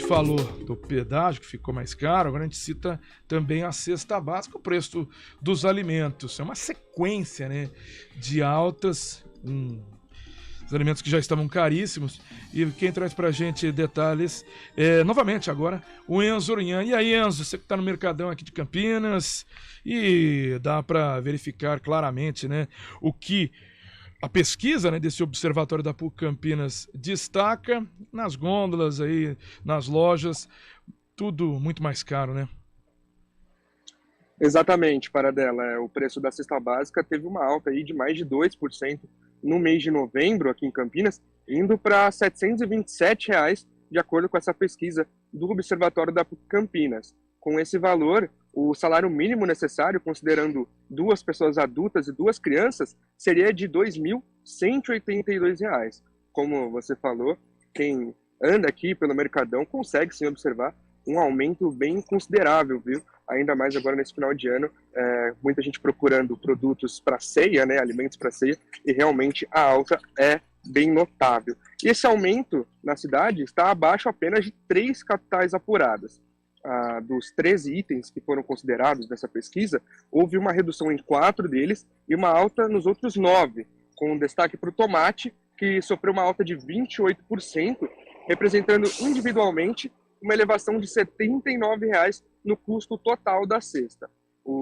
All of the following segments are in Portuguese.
falou do pedágio, que ficou mais caro, agora a gente cita também a cesta básica, o preço dos alimentos. É uma sequência, né, de altas, os alimentos que já estavam caríssimos. E quem traz pra gente detalhes é, novamente agora, o Enzo Urunhan. E aí, Enzo, você que tá no Mercadão aqui de Campinas, e dá pra verificar claramente, né, o que a pesquisa, né, desse observatório da PUC Campinas destaca nas gôndolas aí, nas lojas, tudo muito mais caro, né? Exatamente, Paradela. O preço da cesta básica teve uma alta aí de mais de 2% no mês de novembro aqui em Campinas, indo para R$ 727, de acordo com essa pesquisa do Observatório da PUC Campinas. Com esse valor, o salário mínimo necessário, considerando 2 pessoas adultas e 2 crianças, seria de R$ 2.182. Como você falou, quem anda aqui pelo Mercadão consegue sim observar um aumento bem considerável, viu? Ainda mais agora nesse final de ano, muita gente procurando produtos para ceia, né, alimentos para ceia, e realmente a alta é bem notável. E esse aumento na cidade está abaixo apenas de 3 capitais apuradas. Dos 13 itens que foram considerados nessa pesquisa, houve uma redução em 4 deles e uma alta nos outros 9, com destaque para o tomate, que sofreu uma alta de 28%, representando individualmente uma elevação de R$ 79 no custo total da cesta.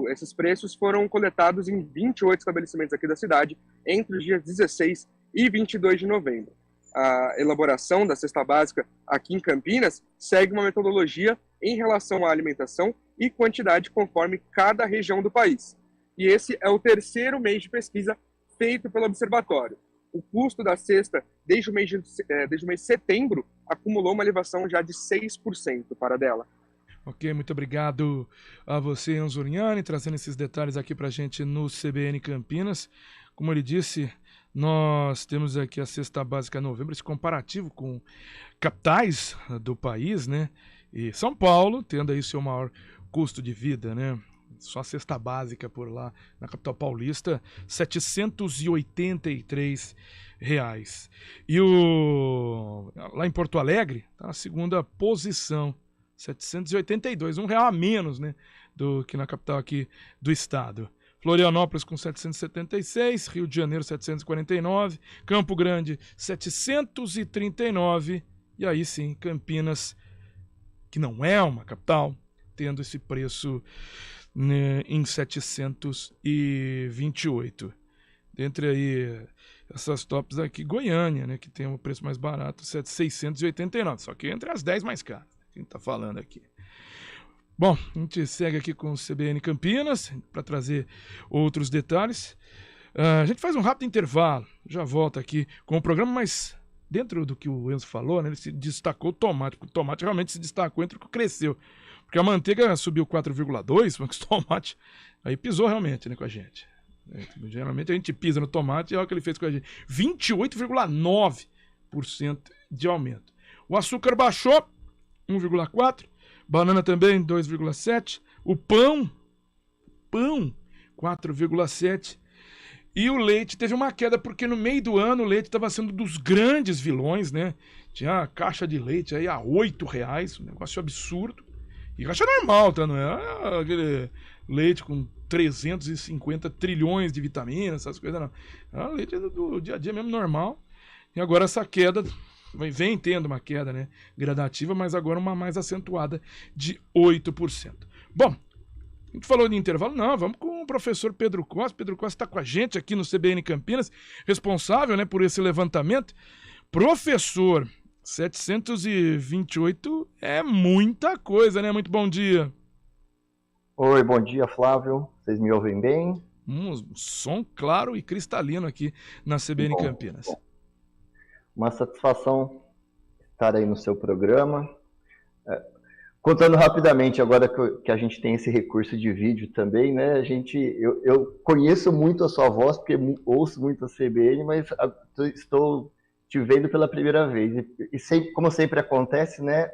Esses preços foram coletados em 28 estabelecimentos aqui da cidade entre os dias 16 e 22 de novembro. A elaboração da cesta básica aqui em Campinas segue uma metodologia em relação à alimentação e quantidade conforme cada região do país. E esse é o 3º mês de pesquisa feito pelo Observatório. O custo da cesta, desde o mês de setembro, acumulou uma elevação já de 6% para dela. Ok, muito obrigado a você, Enzo Urunhan, trazendo esses detalhes aqui para a gente no CBN Campinas. Como ele disse, nós temos aqui a cesta básica novembro, esse comparativo com capitais do país, né? E São Paulo, tendo aí seu maior custo de vida, né? Só a cesta básica por lá, na capital paulista, R$ 783. E lá em Porto Alegre, tá na segunda posição, 782, R$ 1 a menos, né, do que na capital aqui do estado. Florianópolis com 776, Rio de Janeiro 749, Campo Grande 739, e aí sim, Campinas, que não é uma capital, tendo esse preço, né, em 728. Dentre aí essas tops aqui, Goiânia, né, que tem o preço mais barato, 689, só que entre as 10 mais caras, quem tá falando aqui. Bom, a gente segue aqui com o CBN Campinas para trazer outros detalhes. A gente faz um rápido intervalo, já volta aqui com o programa, mas dentro do que o Enzo falou, né, ele se destacou o tomate, porque o tomate realmente se destacou entre o que cresceu. Porque a manteiga subiu 4,2, mas o tomate aí pisou realmente, né, com a gente. Geralmente a gente pisa no tomate e olha o que ele fez com a gente. 28,9% de aumento. O açúcar baixou 1,4%. Banana também 2,7%. O pão 4,7%. E o leite teve uma queda, porque no meio do ano o leite estava sendo dos grandes vilões, né? Tinha a caixa de leite aí a R$ 8, um negócio absurdo. E caixa normal, tá? Não é aquele leite com 350 trilhões de vitaminas, essas coisas, não. É o leite do dia a dia mesmo, normal. E agora essa queda, vem tendo uma queda, né, gradativa, mas agora uma mais acentuada de 8%. Bom, a gente falou de intervalo, não, vamos com o professor Pedro Costa. Pedro Costa está com a gente aqui no CBN Campinas, responsável, né, por esse levantamento. Professor, 728 é muita coisa, né? Muito bom dia. Oi, bom dia, Flávio. Vocês me ouvem bem? Som claro e cristalino aqui na CBN Campinas. Bom. Uma satisfação estar aí no seu programa. Contando rapidamente, agora que a gente tem esse recurso de vídeo também, né? Eu conheço muito a sua voz, porque ouço muito a CBN, mas estou te vendo pela primeira vez. E sempre, como sempre acontece, né?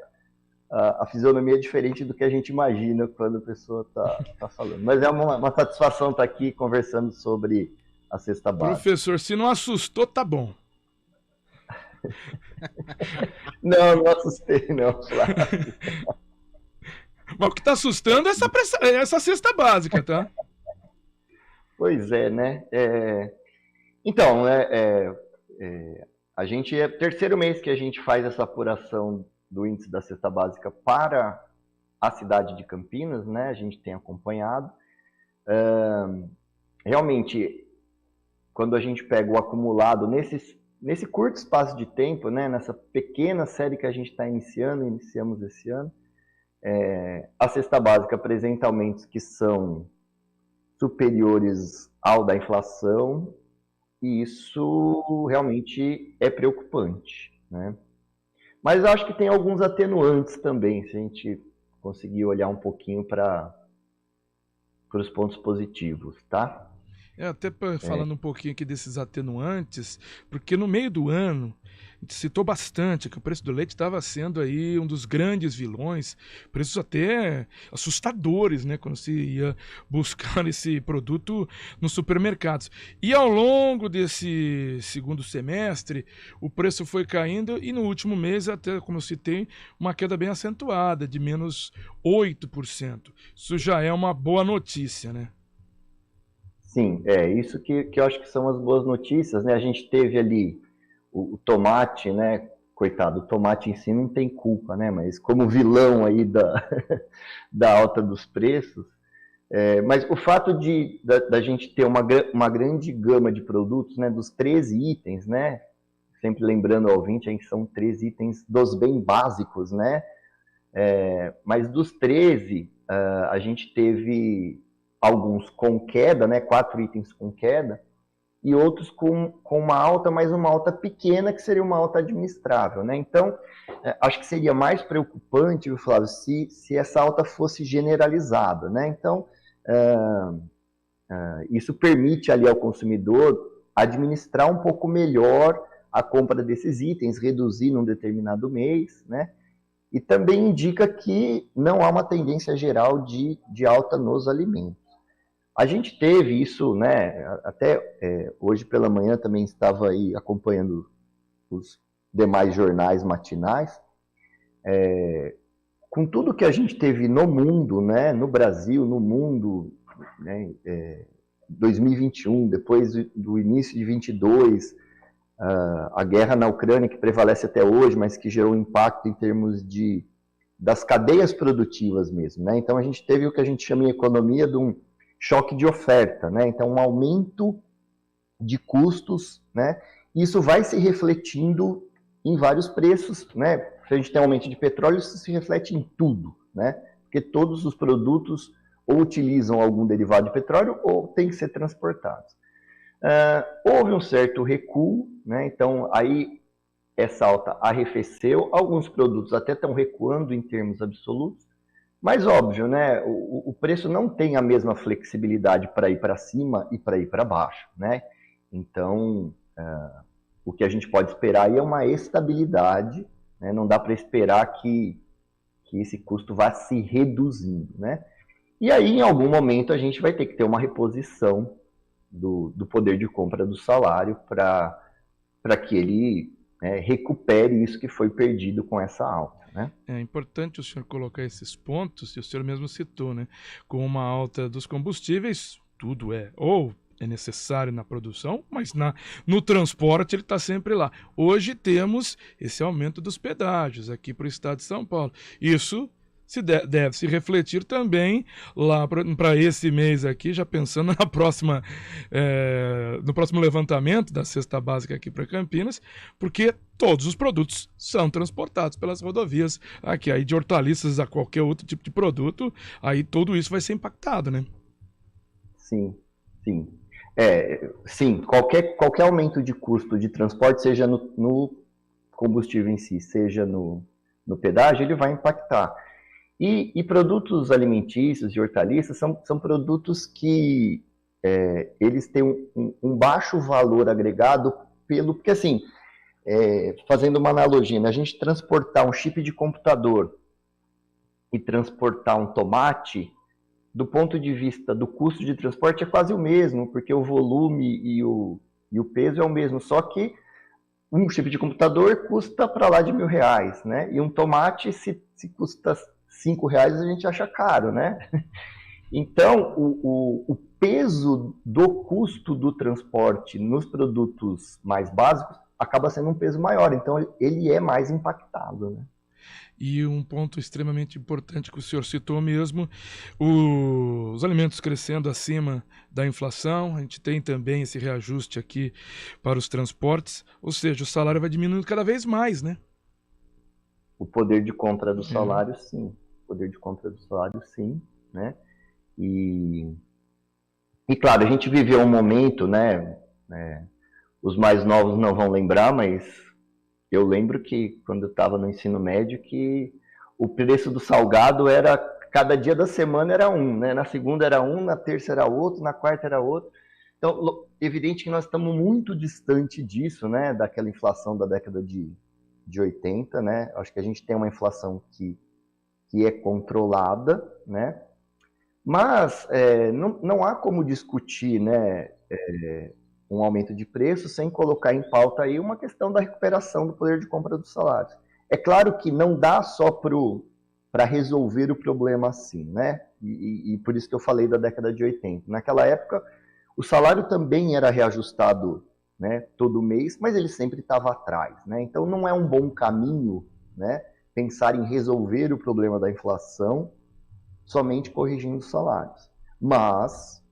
A fisionomia é diferente do que a gente imagina quando a pessoa está falando. Mas é uma satisfação estar aqui conversando sobre a cesta básica. Professor, se não assustou, tá bom. Não, não assustei, não, Flávio. Mas o que está assustando é essa cesta básica, tá? Pois é, né? Então, a gente é terceiro mês que a gente faz essa apuração do índice da cesta básica para a cidade de Campinas, né? A gente tem acompanhado. Realmente, quando a gente pega o acumulado nesse curto espaço de tempo, né? Nessa pequena série que a gente está iniciamos esse ano, a cesta básica apresenta aumentos que são superiores ao da inflação, e isso realmente é preocupante, né? Mas eu acho que tem alguns atenuantes também, se a gente conseguir olhar um pouquinho para os pontos positivos, tá? Até falando um pouquinho aqui desses atenuantes, porque no meio do ano, a gente citou bastante que o preço do leite estava sendo aí um dos grandes vilões, preços até assustadores, né, quando se ia buscar esse produto nos supermercados. E ao longo desse segundo semestre, o preço foi caindo e no último mês, até como eu citei, uma queda bem acentuada, de menos 8%. Isso já é uma boa notícia, né? Sim, isso que eu acho que são as boas notícias, né? A gente teve ali o tomate, né? Coitado, o tomate em si não tem culpa, né? Mas como vilão aí da alta dos preços. Mas o fato da gente ter uma grande gama de produtos, né? Dos 13 itens, né? Sempre lembrando ao ouvinte, aí são 13 itens dos bem básicos, né? Mas dos 13, a gente teve alguns com queda, né? 4 itens com queda, e outros com uma alta, mas uma alta pequena, que seria uma alta administrável, né? Então, acho que seria mais preocupante, Flávio, se essa alta fosse generalizada, né? Então, isso permite ali ao consumidor administrar um pouco melhor a compra desses itens, reduzir num determinado mês, né? E também indica que não há uma tendência geral de alta nos alimentos. A gente teve isso, né? Até hoje pela manhã também estava aí acompanhando os demais jornais matinais. Com tudo que a gente teve no mundo, né? No Brasil, no mundo, né? 2021, depois do início de 22, a guerra na Ucrânia, que prevalece até hoje, mas que gerou impacto em termos das cadeias produtivas mesmo, né? Então a gente teve o que a gente chama em economia de um choque de oferta, né? Então um aumento de custos, né? Isso vai se refletindo em vários preços, né? Se a gente tem aumento de petróleo, isso se reflete em tudo, né? Porque todos os produtos ou utilizam algum derivado de petróleo ou têm que ser transportados. Houve um certo recuo, né? Então aí essa alta arrefeceu, alguns produtos até estão recuando em termos absolutos, mas óbvio, né? O preço não tem a mesma flexibilidade para ir para cima e para ir para baixo, né? Então, o que a gente pode esperar aí é uma estabilidade, né? Não dá para esperar que esse custo vá se reduzindo, né? E aí, em algum momento, a gente vai ter que ter uma reposição do poder de compra do salário para que ele recupere isso que foi perdido com essa alta. Né? É importante o senhor colocar esses pontos, e o senhor mesmo citou, né? Com uma alta dos combustíveis, tudo ou é necessário na produção, mas no transporte ele está sempre lá. Hoje temos esse aumento dos pedágios aqui para o estado de São Paulo. Isso deve se refletir também lá para esse mês aqui, já pensando no próximo levantamento da cesta básica aqui para Campinas, porque todos os produtos são transportados pelas rodovias aqui, aí de hortaliças a qualquer outro tipo de produto, aí tudo isso vai ser impactado, né? Sim. Sim, qualquer aumento de custo de transporte, seja no combustível em si, seja no pedágio, ele vai impactar. E produtos alimentícios e hortaliças são produtos que eles têm um baixo valor agregado porque assim, fazendo uma analogia, né, a gente transportar um chip de computador e transportar um tomate, do ponto de vista do custo de transporte é quase o mesmo, porque o volume e o peso é o mesmo, só que um chip de computador custa para lá de R$1.000, né? E um tomate, se custa R$5, a gente acha caro, né? Então, o peso do custo do transporte nos produtos mais básicos acaba sendo um peso maior. Então, ele é mais impactado, né? E um ponto extremamente importante que o senhor citou mesmo, os alimentos crescendo acima da inflação, a gente tem também esse reajuste aqui para os transportes, ou seja, o salário vai diminuindo cada vez mais, né? O poder de compra do salário, sim. O poder de compra do salário, sim, né? E claro, a gente viveu um momento, né? Os mais novos não vão lembrar, mas eu lembro que quando eu estava no ensino médio, que o preço do salgado era, cada dia da semana era um, né? Na segunda era um, na terça era outro, na quarta era outro. Então, evidente que nós estamos muito distante disso, né? Daquela inflação da década de 80, né? Acho que a gente tem uma inflação que é controlada, né? Mas não há como discutir, né, um aumento de preço sem colocar em pauta aí uma questão da recuperação do poder de compra dos salários. É claro que não dá só para resolver o problema assim, né? E por isso que eu falei da década de 80. Naquela época, o salário também era reajustado, né, todo mês, mas ele sempre estava atrás, né? Então não é um bom caminho, né, pensar em resolver o problema da inflação somente corrigindo os salários. Mas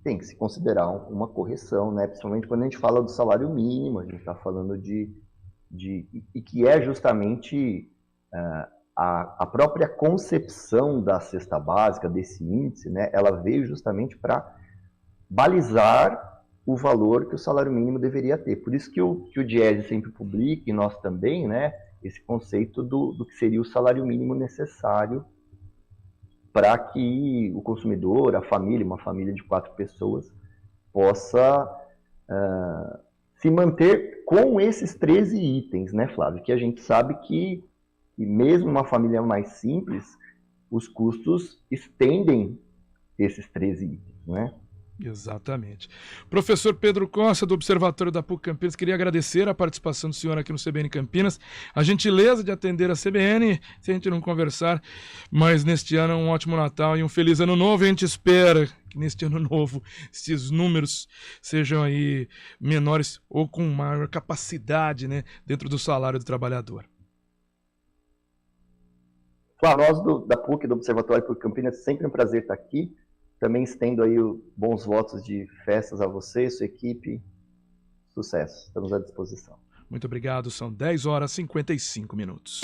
tem que se considerar uma correção, né? Principalmente quando a gente fala do salário mínimo, a gente está falando e que é justamente a própria concepção da cesta básica, desse índice, né? Ela veio justamente para balizar o valor que o salário mínimo deveria ter. Por isso que o Diese sempre publica, e nós também, né? Esse conceito do que seria o salário mínimo necessário para que o consumidor, a família, uma família de 4 pessoas, possa se manter com esses 13 itens, né, Flávio? Que a gente sabe que mesmo uma família mais simples, os custos estendem esses 13 itens, né? Exatamente. Professor Pedro Costa, do Observatório da PUC Campinas, queria agradecer a participação do senhor aqui no CBN Campinas, a gentileza de atender a CBN, se a gente não conversar, mas neste ano um ótimo Natal e um feliz ano novo, e a gente espera que neste ano novo esses números sejam aí menores ou com maior capacidade, né, dentro do salário do trabalhador. Claro, nós da PUC, do Observatório PUC Campinas, é sempre um prazer estar aqui. Também estendo aí bons votos de festas a você, sua equipe. Sucesso. Estamos à disposição. Muito obrigado. São 10h55.